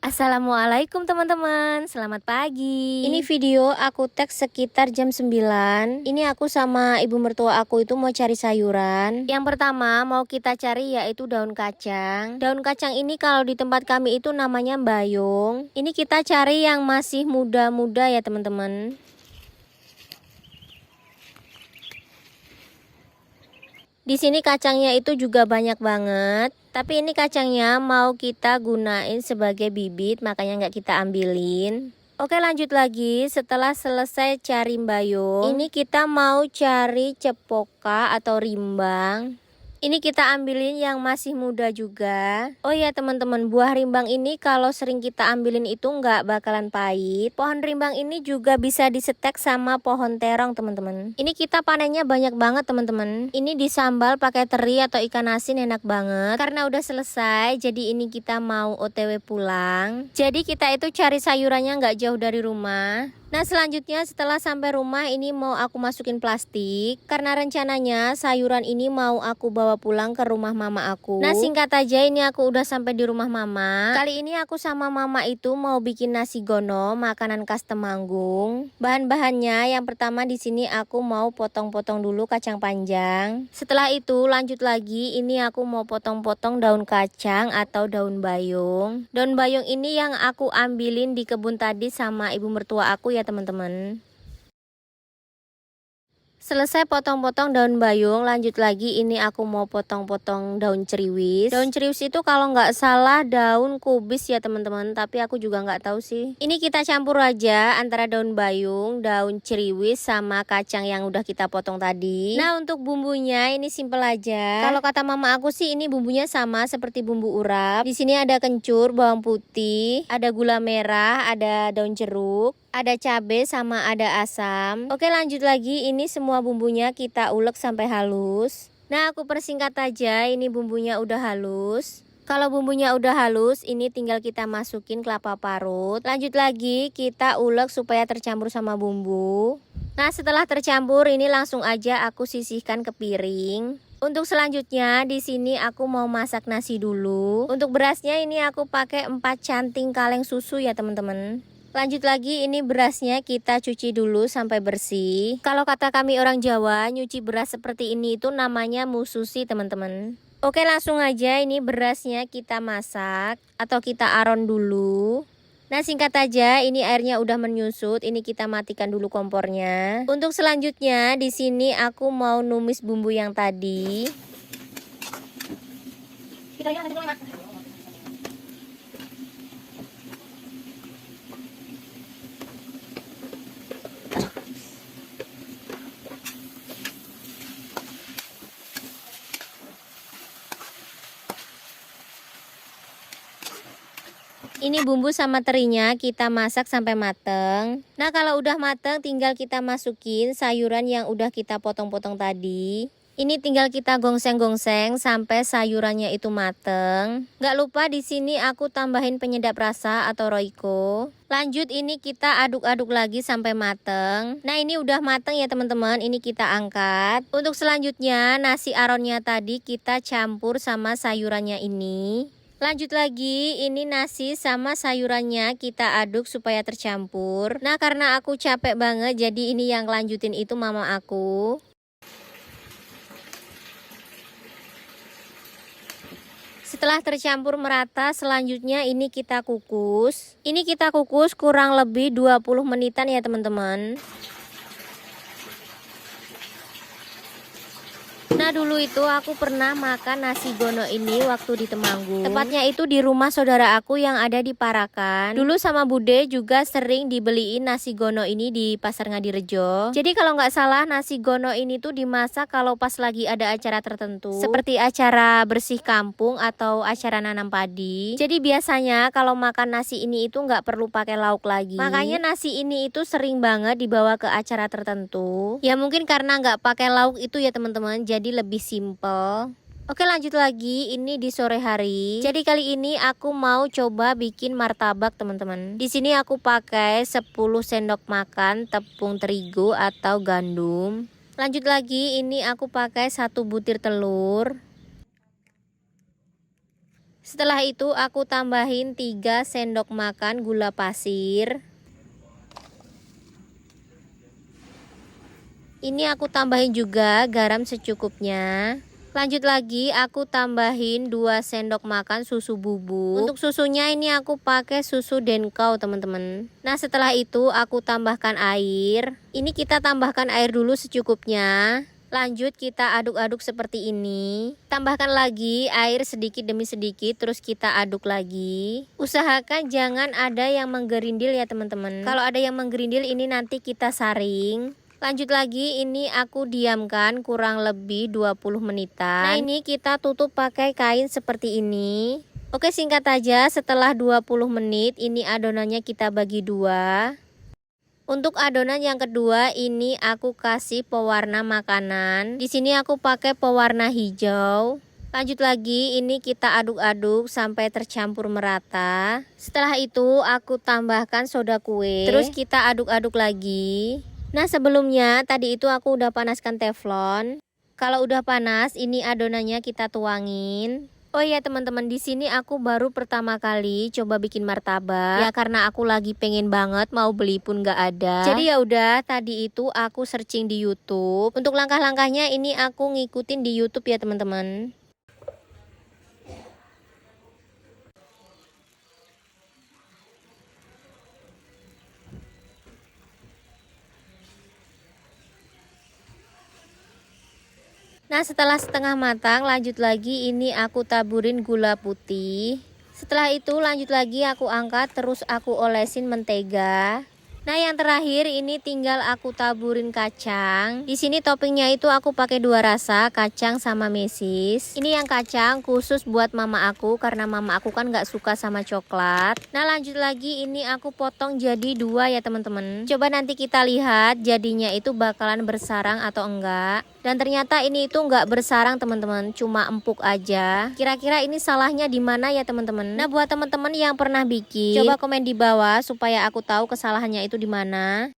Assalamualaikum teman-teman, selamat pagi. Ini video aku tag sekitar jam 9. Ini aku sama ibu mertua aku itu mau cari sayuran. Yang pertama mau kita cari yaitu daun kacang. Daun kacang ini kalau di tempat kami itu namanya bayung. Ini kita cari yang masih muda-muda ya teman-teman. Di sini kacangnya itu juga banyak banget. Tapi ini kacangnya mau kita gunain sebagai bibit, makanya nggak kita ambilin. Oke, lanjut lagi. Setelah selesai cari bayung, ini kita mau cari cepoka atau rimbang. Ini kita ambilin yang masih muda juga. Oh ya teman-teman, buah rimbang ini kalau sering kita ambilin itu nggak bakalan pahit. Pohon rimbang ini juga bisa disetek sama pohon terong teman-teman. Ini kita panennya banyak banget teman-teman. Ini disambal pakai teri atau ikan asin enak banget. Karena udah selesai, jadi ini kita mau OTW pulang. Jadi kita itu cari sayurannya nggak jauh dari rumah. Nah selanjutnya setelah sampai rumah ini mau aku masukin plastik. Karena rencananya sayuran ini mau aku bawa pulang ke rumah mama aku. Nah singkat aja ini aku udah sampai di rumah mama. Kali ini aku sama mama itu mau bikin nasi gono, makanan khas Temanggung. Bahan-bahannya yang pertama di sini aku mau potong-potong dulu kacang panjang. Setelah itu lanjut lagi ini aku mau potong-potong daun kacang atau daun bayung. Daun bayung ini yang aku ambilin di kebun tadi sama ibu mertua aku ya teman-teman. Selesai potong-potong daun bayung, lanjut lagi ini aku mau potong-potong daun ceriwis. Daun ceriwis itu kalau nggak salah daun kubis ya teman-teman, tapi aku juga nggak tahu sih. Ini kita campur aja antara daun bayung, daun ceriwis sama kacang yang udah kita potong tadi. Nah untuk bumbunya ini simple aja. Kalau kata mama aku sih ini bumbunya sama seperti bumbu urap. Di sini ada kencur, bawang putih, ada gula merah, ada daun jeruk, ada cabai sama ada asam. Oke lanjut lagi, ini semua bumbunya kita ulek sampai halus. Nah aku persingkat aja, ini bumbunya udah halus. Kalau bumbunya udah halus, ini tinggal kita masukin kelapa parut. Lanjut lagi, kita ulek supaya tercampur sama bumbu. Nah setelah tercampur, ini langsung aja aku sisihkan ke piring. Untuk selanjutnya di sini aku mau masak nasi dulu. Untuk berasnya ini aku pakai 4 canting kaleng susu ya teman-teman. Lanjut lagi ini berasnya kita cuci dulu sampai bersih. Kalau kata kami orang Jawa, nyuci beras seperti ini itu namanya mususi teman-teman. Oke langsung aja ini berasnya kita masak atau kita aron dulu. Nah singkat aja ini airnya udah menyusut, ini kita matikan dulu kompornya. Untuk selanjutnya di sini aku mau numis bumbu yang tadi. Ini bumbu sama terinya kita masak sampai mateng. Nah kalau udah mateng tinggal kita masukin sayuran yang udah kita potong-potong tadi. Ini tinggal kita gongseng-gongseng sampai sayurannya itu mateng. Gak lupa di sini aku tambahin penyedap rasa atau Royco. Lanjut ini kita aduk-aduk lagi sampai mateng. Nah ini udah mateng ya teman-teman, ini kita angkat. Untuk selanjutnya nasi aronnya tadi kita campur sama sayurannya ini. Lanjut lagi, ini nasi sama sayurannya kita aduk supaya tercampur. Nah karena aku capek banget, jadi ini yang lanjutin itu mama aku. Setelah tercampur merata, selanjutnya ini kita kukus. Ini kita kukus kurang lebih 20 menitan ya teman-teman. Nah dulu itu aku pernah makan nasi gono ini waktu di Temanggung. Tepatnya itu di rumah saudara aku yang ada di Parakan. Dulu sama Bude juga sering dibeliin nasi gono ini di Pasar Ngadirejo. Jadi kalau nggak salah nasi gono ini tuh dimasak kalau pas lagi ada acara tertentu. Seperti acara bersih kampung atau acara nanam padi. Jadi biasanya kalau makan nasi ini itu nggak perlu pakai lauk lagi. Makanya nasi ini itu sering banget dibawa ke acara tertentu. Ya mungkin karena nggak pakai lauk itu ya teman-teman. Jadi lebih simple. Oke lanjut lagi, ini di sore hari. Jadi kali ini aku mau coba bikin martabak teman-teman. Di sini aku pakai 10 sendok makan tepung terigu atau gandum. Lanjut lagi, ini aku pakai 1 butir telur. Setelah itu aku tambahin 3 sendok makan gula pasir. Ini aku tambahin juga garam secukupnya. Lanjut lagi aku tambahin 2 sendok makan susu bubuk. Untuk susunya ini aku pakai susu Denkau teman-teman. Nah setelah itu aku tambahkan air. Ini kita tambahkan air dulu secukupnya. Lanjut kita aduk-aduk seperti ini. Tambahkan lagi air sedikit demi sedikit, terus kita aduk lagi. Usahakan jangan ada yang menggerindil ya teman-teman. Kalau ada yang menggerindil ini nanti kita saring. Lanjut lagi, ini aku diamkan kurang lebih 20 menitan. Nah ini kita tutup pakai kain seperti ini. Oke, singkat aja, setelah 20 menit ini adonannya kita bagi dua. Untuk adonan yang kedua ini aku kasih pewarna makanan. Di sini aku pakai pewarna hijau. Lanjut lagi, ini kita aduk-aduk sampai tercampur merata. Setelah itu aku tambahkan soda kue. Terus kita aduk-aduk lagi. Nah sebelumnya tadi itu aku udah panaskan teflon. Kalau udah panas, ini adonannya kita tuangin. Oh iya teman-teman, di sini aku baru pertama kali coba bikin martabak. Ya karena aku lagi pengen banget, mau beli pun gak ada. Jadi ya udah, tadi itu aku searching di YouTube. Untuk langkah-langkahnya ini aku ngikutin di YouTube ya teman-teman. Nah setelah setengah matang, lanjut lagi ini aku taburin gula putih. Setelah itu lanjut lagi aku angkat, terus aku olesin mentega. Nah yang terakhir ini tinggal aku taburin kacang. Di sini toppingnya itu aku pakai 2 rasa, kacang sama mesis. Ini yang kacang khusus buat mama aku karena mama aku kan nggak suka sama coklat. Nah lanjut lagi ini aku potong jadi 2 ya teman-teman. Coba nanti kita lihat jadinya itu bakalan bersarang atau enggak. Dan ternyata ini itu nggak bersarang teman-teman, cuma empuk aja. Kira-kira ini salahnya di mana ya teman-teman? Nah buat teman-teman yang pernah bikin, coba komen di bawah supaya aku tahu kesalahannya itu di mana.